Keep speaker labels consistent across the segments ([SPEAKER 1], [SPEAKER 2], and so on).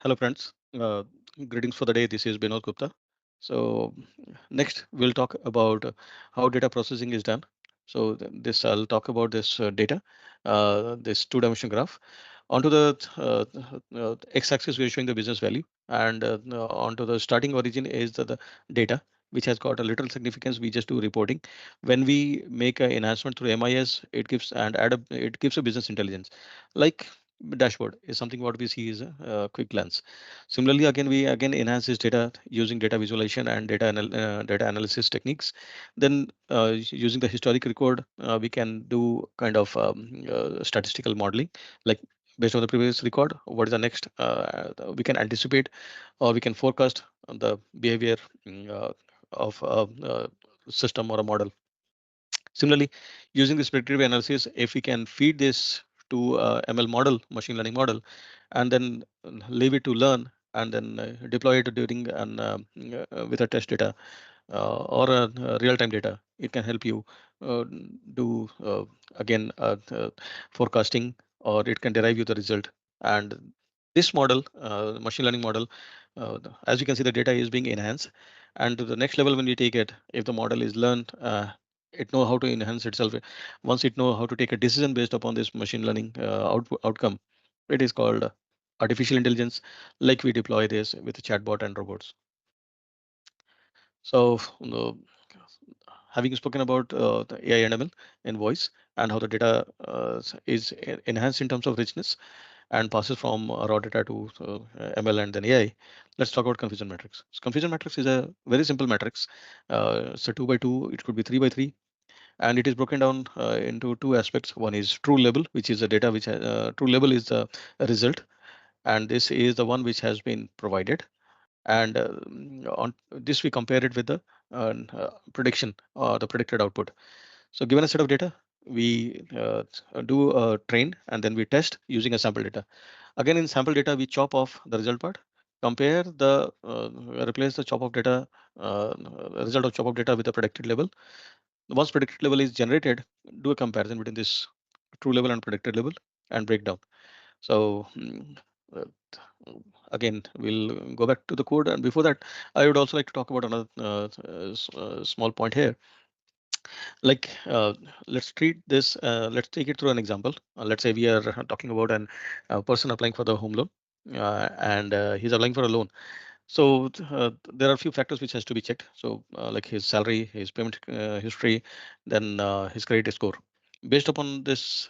[SPEAKER 1] Hello, friends. Greetings for the day. This is Binod Gupta. So, next we'll talk about how data processing is done. So, this I'll talk about this data, this two-dimensional graph. Onto the x-axis, we're showing the business value, and onto the starting origin is the data, which has got a little significance. We just do reporting. When we make an enhancement through MIS, it gives and add up, it gives a business intelligence, like dashboard is something what we see is a quick glance. Similarly, again we again enhance this data using data visualization and data analysis techniques. Then using the historic record, we can do kind of statistical modeling, like based on the previous record, what is the next, we can anticipate or we can forecast the behavior of a system or a model. Similarly, using this predictive analysis, if we can feed this to ML model, machine learning model, and then leave it to learn and then deploy it during and with a test data or a, real-time data, it can help you do again forecasting, or it can derive you the result. And this model, machine learning model, as you can see, the data is being enhanced. And to the next level, when we take it, if the model is learned, it know how to enhance itself. Once it know how to take a decision based upon this machine learning outcome, it is called artificial intelligence, like we deploy this with chatbot and robots. So, having spoken about the AI and ML in voice and how the data is enhanced in terms of richness and passes from raw data to ML and then AI, let's talk about confusion matrix. So confusion matrix is a very simple matrix. So 2 by 2, it could be 3 by 3, and it is broken down into two aspects. One is true label, which is the data which true label is the result, and this is the one which has been provided, and on this we compare it with the prediction or the predicted output. So given a set of data, we do a train and then we test using a sample data. Again, in sample data, we chop off the result part, compare the replace the chop of data, result of chop of data with the predicted label. Once predicted label is generated, do a comparison between this true level and predicted level and break down. So uh, again, we'll go back to the code, and before that, I would also like to talk about another small point here. Like, let's treat this. Let's take it through an example. Let's say we are talking about an person applying for the home loan, and he's applying for a loan. So there are a few factors which has to be checked. So like his salary, his payment history, then his credit score. Based upon this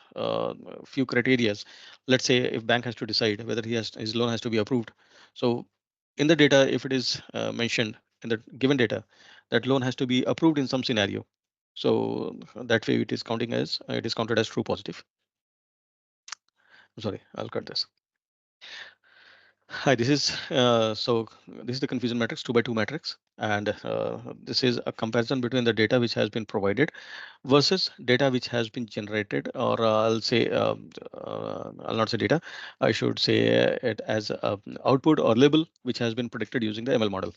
[SPEAKER 1] few criterias, let's say if bank has to decide whether his loan has to be approved. So in the data, if it is mentioned in the given data that loan has to be approved in some scenario, so that way it is counted as true positive. I'm sorry, I'll cut this. Hi, this is the confusion matrix, 2 by 2 matrix, and this is a comparison between the data which has been provided versus data which has been generated, or I'll not say data, I should say it as a output or label which has been predicted using the ML model.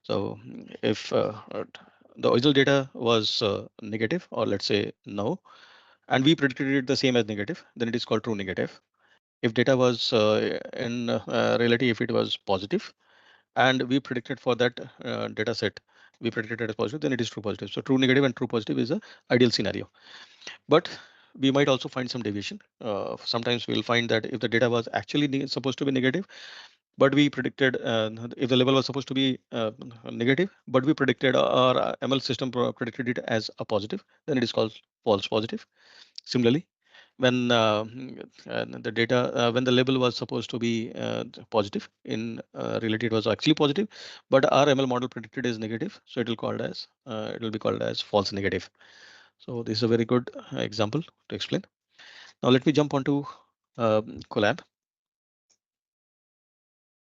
[SPEAKER 1] So if the original data was negative, or let's say no, and we predicted it the same as negative, then it is called true negative. If data was in reality, if it was positive and we predicted for that data set, we predicted it as positive, then it is true positive. So true negative and true positive is a ideal scenario. But we might also find some deviation. Sometimes we'll find that if the data was actually supposed to be negative, but we predicted if the level was supposed to be negative, but we predicted our ML system predicted it as a positive, then it is called false positive. Similarly, when the data when the label was supposed to be positive, in reality it was actually positive, but our ML model predicted is negative, so it will be called as false negative. So this is a very good example to explain. Now let me jump onto Collab.